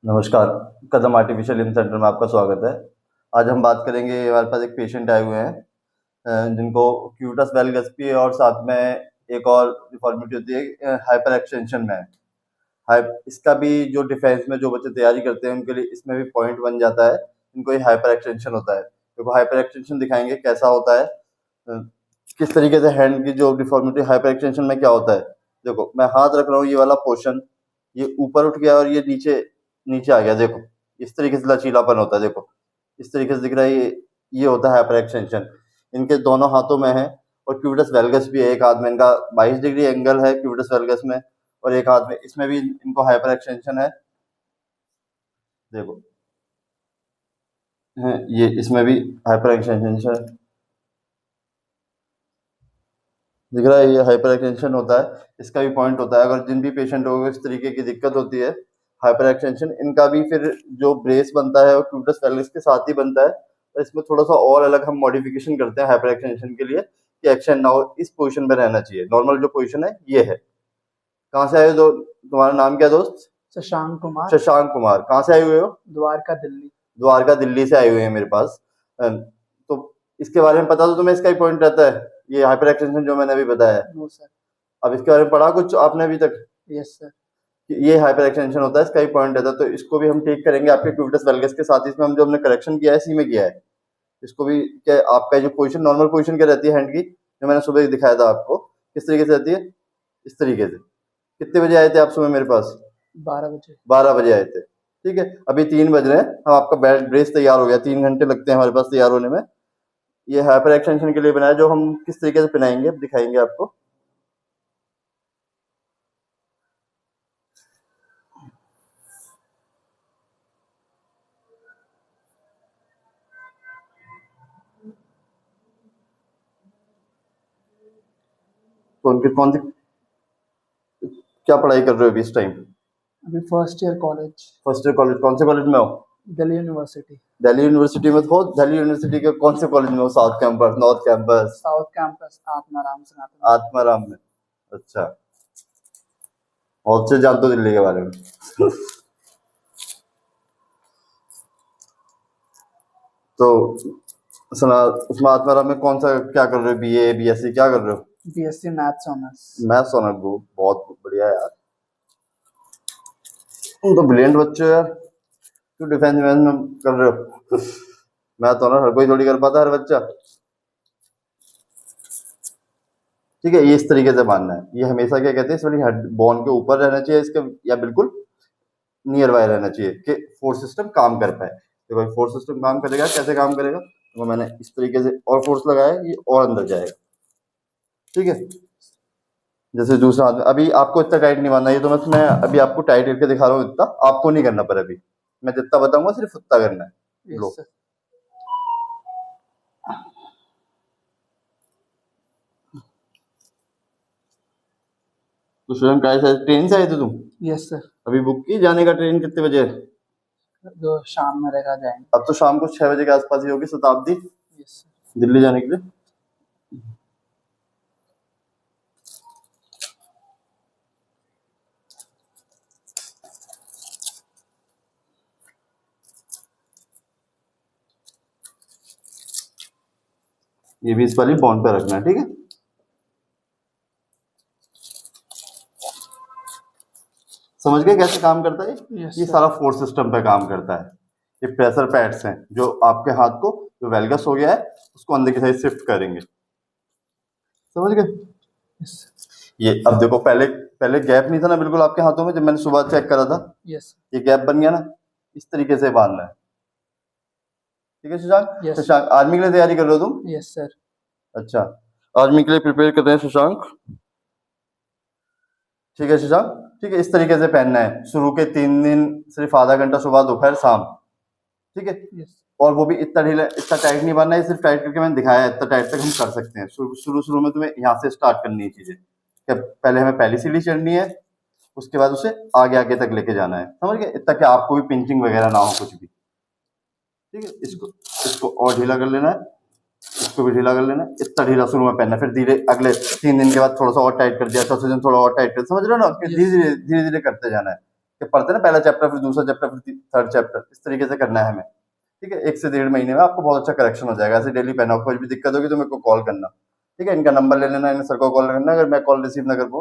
नमस्कार। कदम artificial limb centre में आपका स्वागत है। आज हम बात करेंगे, हमारे पास एक पेशेंट आए हुए हैं जिनको क्यूटस वेलगस भी है और साथ में एक और डिफॉर्मिटी होती है, हाइपर एक्सटेंशन में है। इसका भी जो डिफेंस में जो बच्चे तैयारी करते हैं उनके लिए इसमें भी पॉइंट बन जाता है। इनको ये हाइपर एक्सटेंशन होता है। देखो हाइपर एक्सटेंशन दिखाएंगे कैसा होता है, किस तरीके से हैंड की जो डिफॉर्मिटी हाइपर एक्सटेंशन में क्या होता है। देखो मैं हाथ रख रहा हूँ, ये वाला पोर्शन ये ऊपर उठ गया और ये नीचे नीचे आ गया। देखो इस तरीके से लचीलापन होता है। देखो इस तरीके से दिख रहा है, ये होता है हाइपर एक्सटेंशन। इनके दोनों हाथों में है और क्यूबिटस वेलगस भी है। एक हाथ में इनका 22 डिग्री एंगल है क्यूबिटस वेलगस में और एक हाथ में इसमें भी इनको हाइपर एक्सटेंशन है। देखो ये इसमें भी हाइपर एक्सटेंशन दिख रहा है, ये हाइपर एक्सटेंशन होता है। इसका भी पॉइंट होता है। अगर जिन भी पेशेंट को इस तरीके की दिक्कत होती है हाइपर एक्सटेंशन, इनका भी फिर जो ब्रेस बनता है वो क्यूबिटस वेलगस के साथ ही बनता है। और इसमें थोड़ा सा और अलग हम मॉडिफिकेशन करते हैं हाइपर एक्सटेंशन के लिए कि एक्शन ना हो, इस पोजीशन में रहना चाहिए। नॉर्मल जो पोजीशन है ये है। कहाँ से आए हो? तुम्हारा नाम क्या है दोस्त? शशांक कुमार। शशांक कुमार। कहाँ से आए हुए हो? द्वारका दिल्ली। द्वारका दिल्ली से आए हुए हैं मेरे पास। तो इसके बारे में पता तो तुम्हें, इसका ही पॉइंट रहता है ये हाइपर एक्सटेंशन जो मैंने अभी बताया है। No sir. अब इसके बारे में पढ़ा कुछ आपने अभी तक? Yes sir. ये हाइपर एक्सटेंशन होता है, इसका ही पॉइंट रहता है। तो इसको भी हम ठीक करेंगे आपके क्यूबिटस वेलगस के साथ। इसमें हम जो हमने करेक्शन किया है इसी में किया है। इसको भी क्या आपका जो पोजीशन नॉर्मल पोजीशन क्या रहती है हैंड की, जो मैंने सुबह दिखाया था आपको, किस तरीके से रहती है? इस तरीके से। कितने बजे आए थे आप सुबह मेरे पास? 12 बजे। 12 बजे आए थे। ठीक है, अभी 3 बज रहे हैं। हम आपका बेड ब्रेस तैयार हो गया। 3 घंटे लगते हैं हमारे पास तैयार होने में। ये हाइपर एक्सटेंशन के लिए बनाया, जो हम किस तरीके से पहनाएंगे अब दिखाएंगे आपको। तो उनकी कौन सी क्या पढ़ाई कर रहे हो अभी इस टाइम? अभी first year college. First year college. कौन से कॉलेज में हो? दिल्ली यूनिवर्सिटी। दिल्ली यूनिवर्सिटी में हो? दिल्ली यूनिवर्सिटी के कौन से कॉलेज में हो? South campus, north campus? South campus Atmaram Sanatan. Atmaram में। अच्छा, बहुत से जानते हो दिल्ली के बारे में। तो सुना, उसमें आत्माराम में कौन सा क्या कर रहे हो? बीए, बीएससी क्या कर रहे हो? BSc maths honours. Maths honour को बहुत बढ़िया यार। तुम तो ब्रिलियंट बच्चे हो यार। क्यों डिफेंस में कर रहे हो? मैथ्स ऑनर हर कोई थोड़ी कर पाता, हर बच्चा। ठीक है, ये इस तरीके से मानना है। ये हमेशा क्या कहते हैं, इस वाली हेड बोन के ऊपर रहना चाहिए इसके, या बिल्कुल नियर बाय रहना चाहिए कि फोर्स सिस्टम काम कर पाए। तो भाई फोर्स सिस्टम काम करेगा, कैसे काम करेगा? तो मैंने इस तरीके से और फोर्स लगाया, ये और अंदर जाएगा। ठीक है, जैसे दूसरा हाथ में। अभी आपको इतना टाइट नहीं मानना, ये तो मैं अभी आपको टाइट करके दिखा रहा हूँ। इतना आपको नहीं करना, पर अभी मैं जितना बताऊंगा सिर्फ उतना करना है। लो। Yes sir. तो स्वयं का ट्रेन से आए थे तुम? Yes sir. अभी बुक की जाने का ट्रेन कितने बजे है? जो शाम में रहेगा जाएंगे। अब तो शाम को 6 बजे के आसपास ही होगी शताब्दी यस सर। दिल्ली जाने के लिए। ये भी इस वाली बॉन्ड पे रखना है। ठीक है, समझ गए कैसे काम करता है? यस ये सर। सारा फोर्स सिस्टम पे काम करता है। ये प्रेशर पैड्स हैं जो आपके हाथ को, जो वेलगस हो गया है उसको अंदर की साइड शिफ्ट करेंगे। समझ गए? यस। ये अब देखो, पहले पहले गैप नहीं था ना बिल्कुल आपके हाथों में, जब मैंने सुबह चेक करा था। यस। ये गैप बन गया ना, इस तरीके से बांधना है। ठीक है शशांक? यस। शशांक, आर्मी के लिए तैयारी कर रहे हो तुम? Yes sir. अच्छा, आर्मी के लिए प्रिपेयर कर रहे हैं शशांक। ठीक है शशांक, ठीक है। इस तरीके से पहनना है शुरू के 3 दिन, सिर्फ आधा घंटा सुबह दोपहर शाम। ठीक है, यस। और वो भी इतना ढीला, इतना टाइट नहीं बांधना है। सिर्फ टाइट करके मैंने दिखाया है, इतना टाइट तक हम कर सकते हैं। शुरू शुरू में तुम्हें यहाँ से स्टार्ट करनी है चीजें। क्या पहले हमें पहली सीढ़ी चढ़नी है, उसके बाद उसे आगे आगे तक लेके जाना है। समझ गए? इतना कि आपको भी पिंचिंग वगैरह ना हो कुछ भी। ठीक है, इसको इसको और ढीला कर लेना है, इसको भी ढीला कर लेना है। इतना ढीला शुरू में पहनना है, फिर धीरे अगले 3 दिन के बाद थोड़ा सा और टाइट कर दिया, चौथे दिन थोड़ा और टाइट कर, समझ रहे हो ना? धीरे यस। धीरे धीरे धीरे करते जाना है। कि पढ़ते हैं ना, पहला चैप्टर फिर दूसरा चैप्टर फिर थर्ड चैप्टर, इस तरीके से करना है हमें। ठीक है, 1 से 1.5 महीने में आपको बहुत अच्छा करेक्शन हो जाएगा। ऐसे डेली पेन, कोई भी दिक्कत होगी तो मेरे को कॉल करना। ठीक है, इनका नंबर ले लेना, इन सर को कॉल करना, अगर मैं कॉल रिसीव ना कर पाऊँ